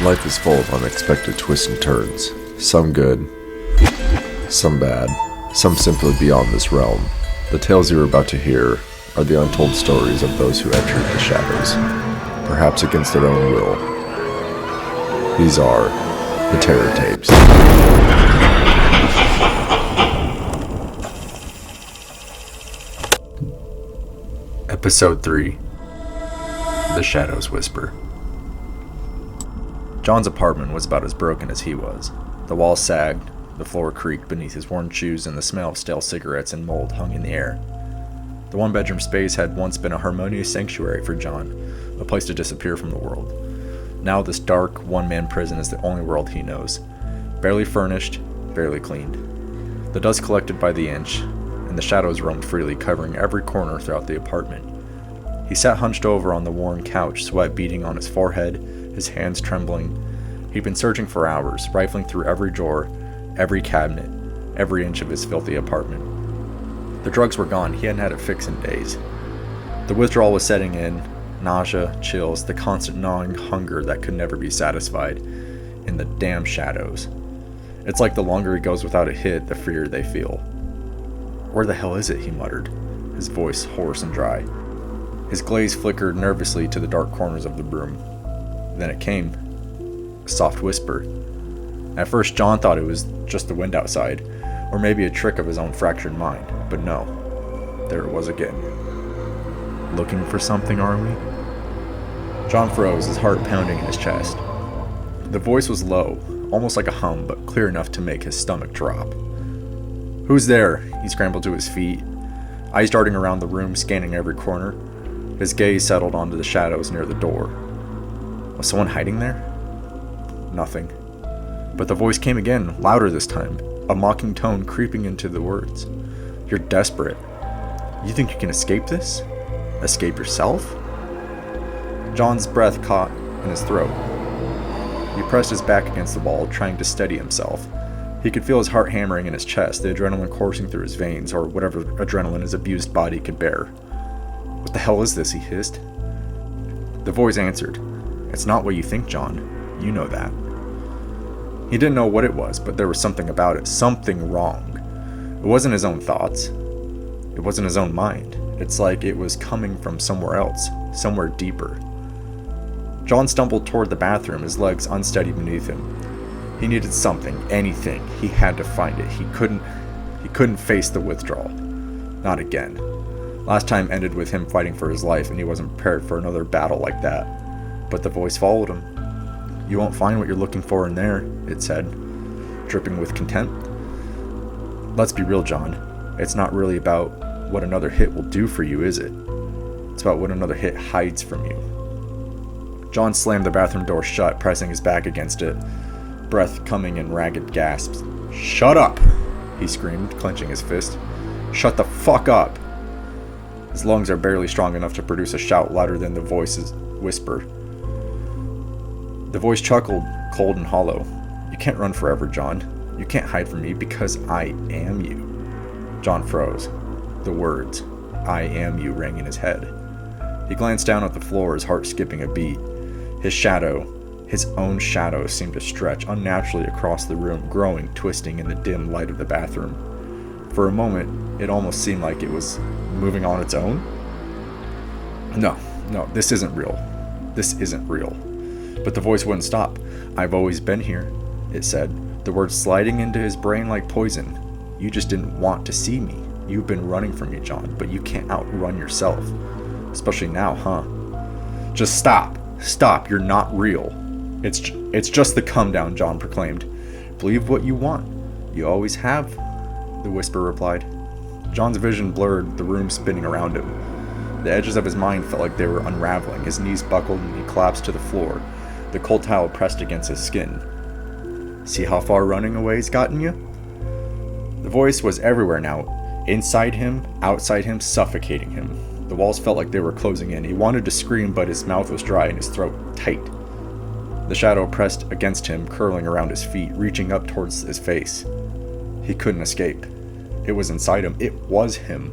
Life is full of unexpected twists and turns. Some good, some bad, some simply beyond this realm. The tales you are about to hear are the untold stories of those who entered the shadows, perhaps against their own will. These are the Terror Tapes. Episode 3. The Shadows Whisper. John's apartment was about as broken as he was. The walls sagged, the floor creaked beneath his worn shoes, and the smell of stale cigarettes and mold hung in the air. The one-bedroom space had once been a harmonious sanctuary for John, a place to disappear from the world. Now this dark, one-man prison is the only world he knows. Barely furnished, barely cleaned. The dust collected by the inch, and the shadows roamed freely, covering every corner throughout the apartment. He sat hunched over on the worn couch, sweat beading on his forehead, his hands trembling. He'd been searching for hours, rifling through every drawer, every cabinet, every inch of his filthy apartment. The drugs were gone. He hadn't had a fix in days. The withdrawal was setting in, nausea, chills, the constant gnawing hunger that could never be satisfied in the damn shadows. It's like the longer he goes without a hit, the freer they feel. "Where the hell is it?" he muttered, his voice hoarse and dry. His gaze flickered nervously to the dark corners of the room. Then it came. A soft whisper. At first, John thought it was just the wind outside, or maybe a trick of his own fractured mind, but no. There it was again. "Looking for something, are we?" John froze, his heart pounding in his chest. The voice was low, almost like a hum, but clear enough to make his stomach drop. "Who's there?" He scrambled to his feet, eyes darting around the room, scanning every corner. His gaze settled onto the shadows near the door. Was someone hiding there? Nothing. But the voice came again, louder this time, a mocking tone creeping into the words. "You're desperate. You think you can escape this? Escape yourself?" John's breath caught in his throat. He pressed his back against the wall, trying to steady himself. He could feel his heart hammering in his chest, the adrenaline coursing through his veins, or whatever adrenaline his abused body could bear. "What the hell is this?" he hissed. The voice answered, "It's not what you think, John. You know that." He didn't know what it was, but there was something about it, something wrong. It wasn't his own thoughts. It wasn't his own mind. It's like it was coming from somewhere else, somewhere deeper. John stumbled toward the bathroom, his legs unsteady beneath him. He needed something, anything. He had to find it. He couldn't face the withdrawal. Not again. Last time ended with him fighting for his life, and he wasn't prepared for another battle like that. But the voice followed him. "You won't find what you're looking for in there," it said, dripping with contempt. "Let's be real, John. It's not really about what another hit will do for you, is it? It's about what another hit hides from you." John slammed the bathroom door shut, pressing his back against it, breath coming in ragged gasps. "Shut up!" he screamed, clenching his fist. "Shut the fuck up!" His lungs are barely strong enough to produce a shout louder than the voice's whisper. The voice chuckled, cold and hollow. "You can't run forever, John. You can't hide from me because I am you." John froze. The words, "I am you," rang in his head. He glanced down at the floor, his heart skipping a beat. His shadow, his own shadow, seemed to stretch unnaturally across the room, growing, twisting in the dim light of the bathroom. For a moment, it almost seemed like it was moving on its own. No, this isn't real. This isn't real. But the voice wouldn't stop. "I've always been here," it said, the words sliding into his brain like poison. "You just didn't want to see me. You've been running from me, John, but you can't outrun yourself. Especially now, huh? Just stop. Stop. You're not real." It's just the come down," John proclaimed. "Believe what you want. You always have," the whisper replied. John's vision blurred, the room spinning around him. The edges of his mind felt like they were unraveling. His knees buckled and he collapsed to the floor, the cold towel pressed against his skin. "See how far running away's gotten you?" The voice was everywhere now, inside him, outside him, suffocating him. The walls felt like they were closing in. He wanted to scream, but his mouth was dry and his throat tight. The shadow pressed against him, curling around his feet, reaching up towards his face. He couldn't escape. It was inside him. It was him.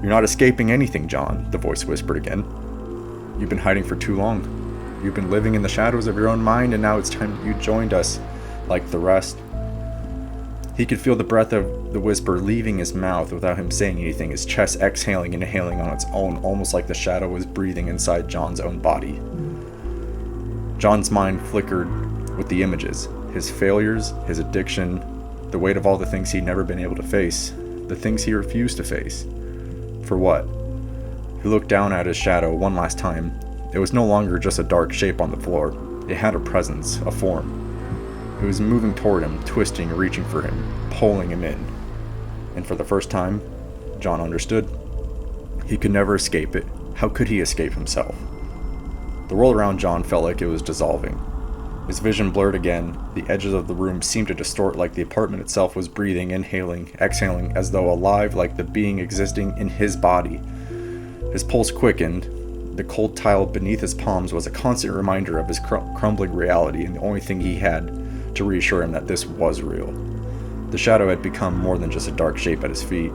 "You're not escaping anything, John," the voice whispered again. "You've been hiding for too long. You've been living in the shadows of your own mind, and now it's time that you joined us, like the rest. He could feel the breath of the whisper leaving his mouth without him saying anything, his chest exhaling and inhaling on its own, almost like the shadow was breathing inside John's own body. John's mind flickered with the images, his failures, his addiction, the weight of all the things he'd never been able to face, the things he refused to face. For what? He looked down at his shadow one last time. It was no longer just a dark shape on the floor. It had a presence, a form. It was moving toward him, twisting, reaching for him, pulling him in. And for the first time, John understood. He could never escape it. How could he escape himself? The world around John felt like it was dissolving. His vision blurred again. The edges of the room seemed to distort, like the apartment itself was breathing, inhaling, exhaling, as though alive, like the being existing in his body. His pulse quickened. The cold tile beneath his palms was a constant reminder of his crumbling reality, and the only thing he had to reassure him that this was real. The shadow had become more than just a dark shape at his feet.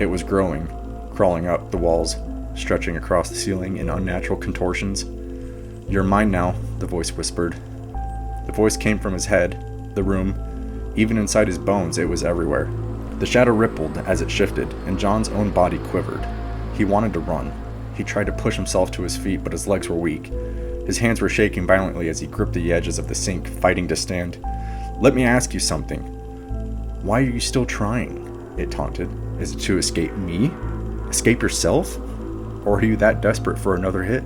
It was growing, crawling up the walls, stretching across the ceiling in unnatural contortions. "You're mine now," the voice whispered. The voice came from his head, the room, even inside his bones. It was everywhere. The shadow rippled as it shifted, and John's own body quivered. He wanted to run. He tried to push himself to his feet, but his legs were weak. His hands were shaking violently as he gripped the edges of the sink, fighting to stand. "Let me ask you something. Why are you still trying?" it taunted. "Is it to escape me? Escape yourself? Or are you that desperate for another hit?"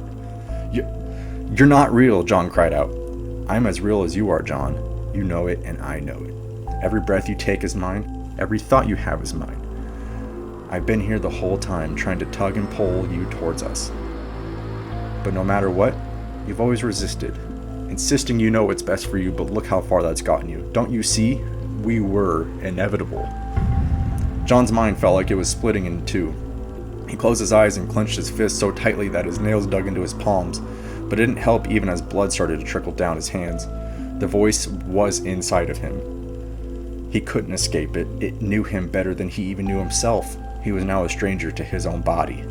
You're not real," John cried out. "I'm as real as you are, John. You know it, and I know it. Every breath you take is mine. Every thought you have is mine. I've been here the whole time, trying to tug and pull you towards us. But no matter what, you've always resisted, insisting you know what's best for you, but look how far that's gotten you. Don't you see? We were inevitable." John's mind felt like it was splitting in two. He closed his eyes and clenched his fists so tightly that his nails dug into his palms, but it didn't help even as blood started to trickle down his hands. The voice was inside of him. He couldn't escape it. It knew him better than he even knew himself. He was now a stranger to his own body.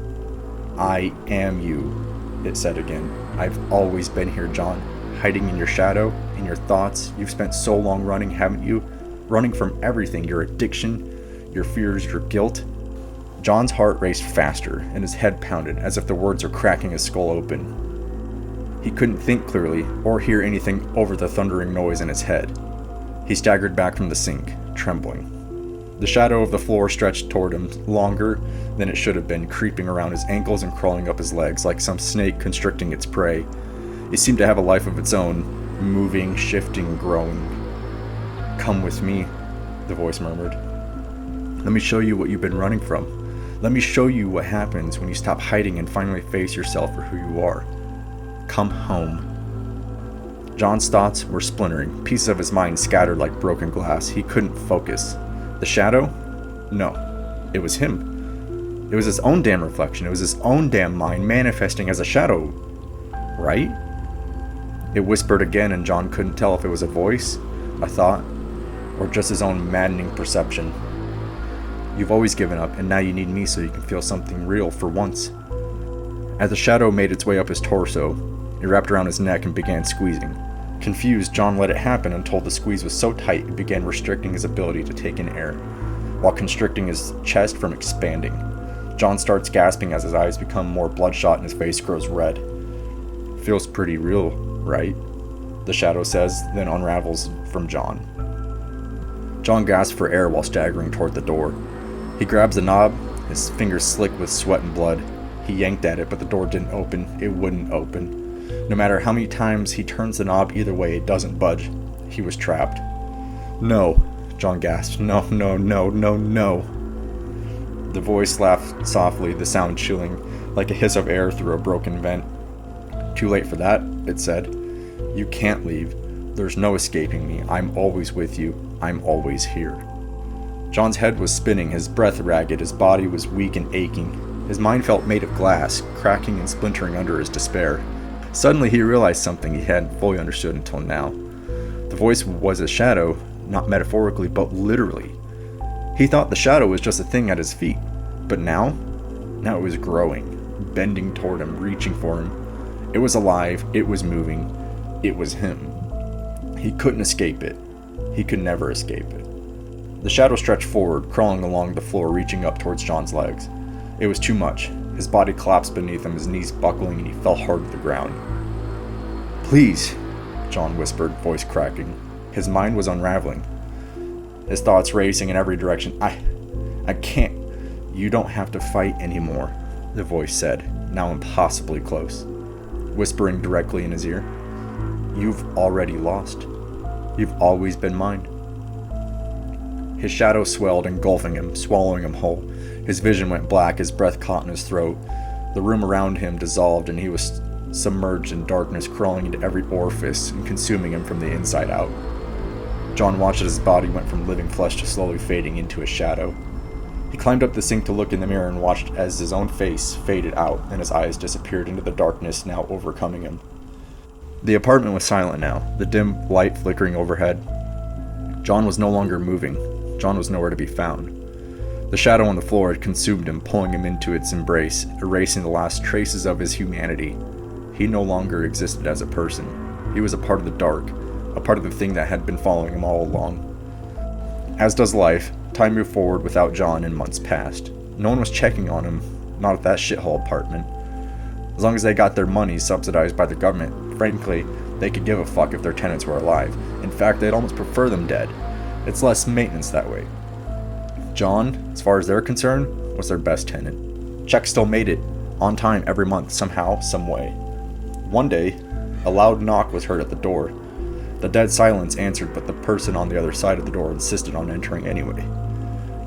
"I am you," it said again. "I've always been here, John, hiding in your shadow, in your thoughts. You've spent so long running, haven't you? Running from everything, your addiction, your fears, your guilt." John's heart raced faster, and his head pounded, as if the words were cracking his skull open. He couldn't think clearly, or hear anything over the thundering noise in his head. He staggered back from the sink, trembling. The shadow of the floor stretched toward him, longer than it should have been, creeping around his ankles and crawling up his legs like some snake constricting its prey. It seemed to have a life of its own, moving, shifting, growing. "Come with me," the voice murmured. "Let me show you what you've been running from. Let me show you what happens when you stop hiding and finally face yourself for who you are. Come home." John's thoughts were splintering, pieces of his mind scattered like broken glass. He couldn't focus. The shadow? No, it was him. It was his own damn reflection. It was his own damn mind manifesting as a shadow. Right? It whispered again, and John couldn't tell if it was a voice, a thought, or just his own maddening perception. "You've always given up, and now you need me so you can feel something real for once." As the shadow made its way up his torso, it wrapped around his neck and began squeezing. Confused, John let it happen until the squeeze was so tight it began restricting his ability to take in air, while constricting his chest from expanding. John starts gasping as his eyes become more bloodshot and his face grows red. "Feels pretty real, right?" the shadow says, then unravels from John. John gasps for air while staggering toward the door. He grabs the knob, his fingers slick with sweat and blood. He yanked at it, but the door didn't open. It wouldn't open. No matter how many times he turns the knob either way, it doesn't budge. He was trapped. "No," John gasped. "No, no, no, no, no." The voice laughed softly, the sound chilling, like a hiss of air through a broken vent. "Too late for that," it said. "You can't leave. There's no escaping me. I'm always with you. I'm always here." John's head was spinning, his breath ragged, his body was weak and aching. His mind felt made of glass, cracking and splintering under his despair. Suddenly he realized something he hadn't fully understood until now. The voice was a shadow, not metaphorically, but literally. He thought the shadow was just a thing at his feet, but now it was growing, bending toward him, reaching for him. It was alive, it was moving, it was him. He couldn't escape it. He could never escape it. The shadow stretched forward, crawling along the floor, reaching up towards John's legs. It was too much. His body collapsed beneath him, his knees buckling, and he fell hard to the ground. "Please," John whispered, voice cracking. His mind was unraveling, his thoughts racing in every direction. I can't. "You don't have to fight anymore," the voice said, now impossibly close, whispering directly in his ear. "You've already lost. You've always been mine." His shadow swelled, engulfing him, swallowing him whole. His vision went black, his breath caught in his throat. The room around him dissolved, and he was submerged in darkness, crawling into every orifice and consuming him from the inside out. John watched as his body went from living flesh to slowly fading into a shadow. He climbed up the sink to look in the mirror and watched as his own face faded out and his eyes disappeared into the darkness now overcoming him. The apartment was silent now, the dim light flickering overhead. John was no longer moving. John was nowhere to be found. The shadow on the floor had consumed him, pulling him into its embrace, erasing the last traces of his humanity. He no longer existed as a person. He was a part of the dark, a part of the thing that had been following him all along. As does life, time moved forward without John and months passed. No one was checking on him, not at that shithole apartment. As long as they got their money subsidized by the government, frankly, they could give a fuck if their tenants were alive. In fact, they'd almost prefer them dead. It's less maintenance that way. John, as far as they're concerned, was their best tenant. Checks still made it, on time every month, somehow, some way. One day, a loud knock was heard at the door. The dead silence answered, but the person on the other side of the door insisted on entering anyway.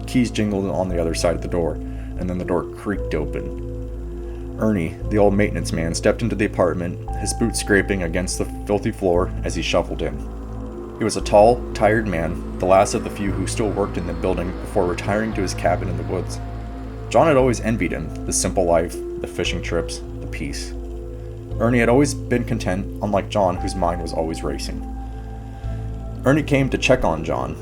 Keys jingled on the other side of the door, and then the door creaked open. Ernie, the old maintenance man, stepped into the apartment, his boots scraping against the filthy floor as he shuffled in. He was a tall, tired man, the last of the few who still worked in the building before retiring to his cabin in the woods. John had always envied him, the simple life, the fishing trips, the peace. Ernie had always been content, unlike John, whose mind was always racing. Ernie came to check on John.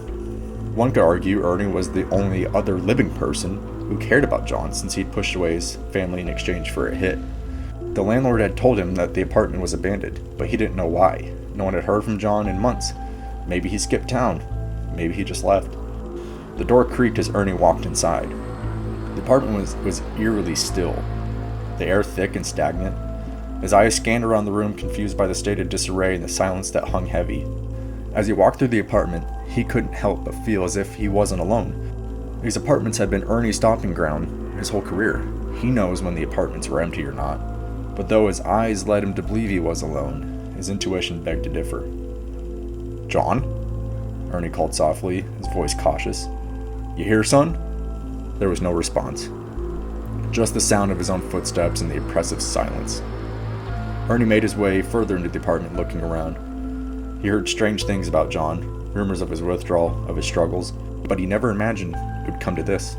One could argue Ernie was the only other living person who cared about John since he'd pushed away his family in exchange for a hit. The landlord had told him that the apartment was abandoned, but he didn't know why. No one had heard from John in months. Maybe he skipped town. Maybe he just left. The door creaked as Ernie walked inside. The apartment was eerily still, the air thick and stagnant. His eyes scanned around the room, confused by the state of disarray and the silence that hung heavy. As he walked through the apartment, he couldn't help but feel as if he wasn't alone. These apartments had been Ernie's stomping ground his whole career. He knows when the apartments were empty or not. But though his eyes led him to believe he was alone, his intuition begged to differ. "John?" Ernie called softly, his voice cautious. "You here, son?" There was no response. Just the sound of his own footsteps and the oppressive silence. Ernie made his way further into the apartment, looking around. He heard strange things about John, rumors of his withdrawal, of his struggles, but he never imagined it would come to this.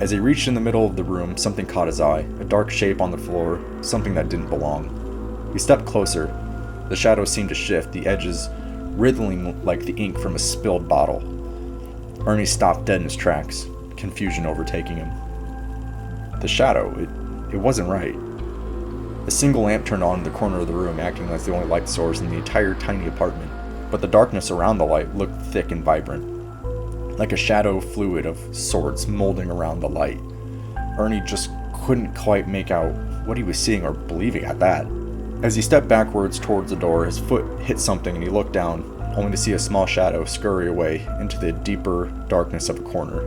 As he reached in the middle of the room, something caught his eye, a dark shape on the floor, something that didn't belong. He stepped closer. The shadows seemed to shift, the edges wriggling like the ink from a spilled bottle. Ernie stopped dead in his tracks, confusion overtaking him. The shadow, it wasn't right. A single lamp turned on in the corner of the room, acting as the only light source in the entire tiny apartment, but the darkness around the light looked thick and vibrant, like a shadow fluid of sorts molding around the light. Ernie just couldn't quite make out what he was seeing or believing at that. As he stepped backwards towards the door, his foot hit something and he looked down, only to see a small shadow scurry away into the deeper darkness of a corner.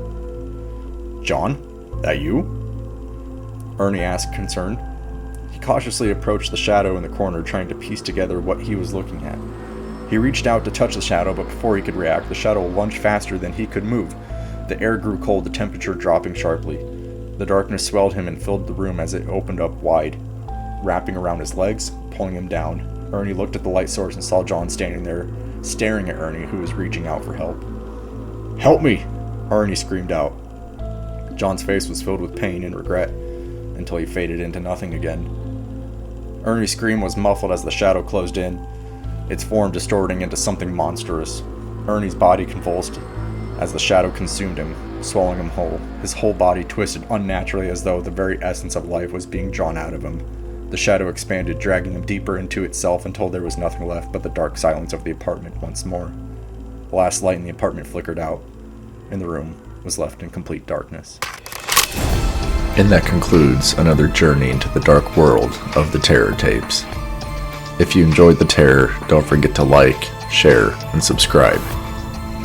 "John? That you?" Ernie asked, concerned. He cautiously approached the shadow in the corner, trying to piece together what he was looking at. He reached out to touch the shadow, but before he could react, the shadow lunged faster than he could move. The air grew cold, the temperature dropping sharply. The darkness swelled him and filled the room as it opened up wide, wrapping around his legs, pulling him down. Ernie looked at the light source and saw John standing there, staring at Ernie, who was reaching out for help. "Help me!" Ernie screamed out. John's face was filled with pain and regret, until he faded into nothing again. Ernie's scream was muffled as the shadow closed in, its form distorting into something monstrous. Ernie's body convulsed as the shadow consumed him, swallowing him whole. His whole body twisted unnaturally as though the very essence of life was being drawn out of him. The shadow expanded, dragging him deeper into itself until there was nothing left but the dark silence of the apartment once more. The last light in the apartment flickered out, and the room was left in complete darkness. And that concludes another journey into the dark world of the Terror Tapes. If you enjoyed the terror, don't forget to like, share, and subscribe.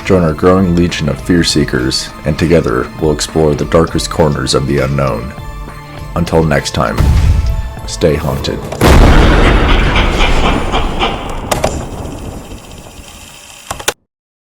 Join our growing legion of fear seekers, and together we'll explore the darkest corners of the unknown. Until next time, stay haunted.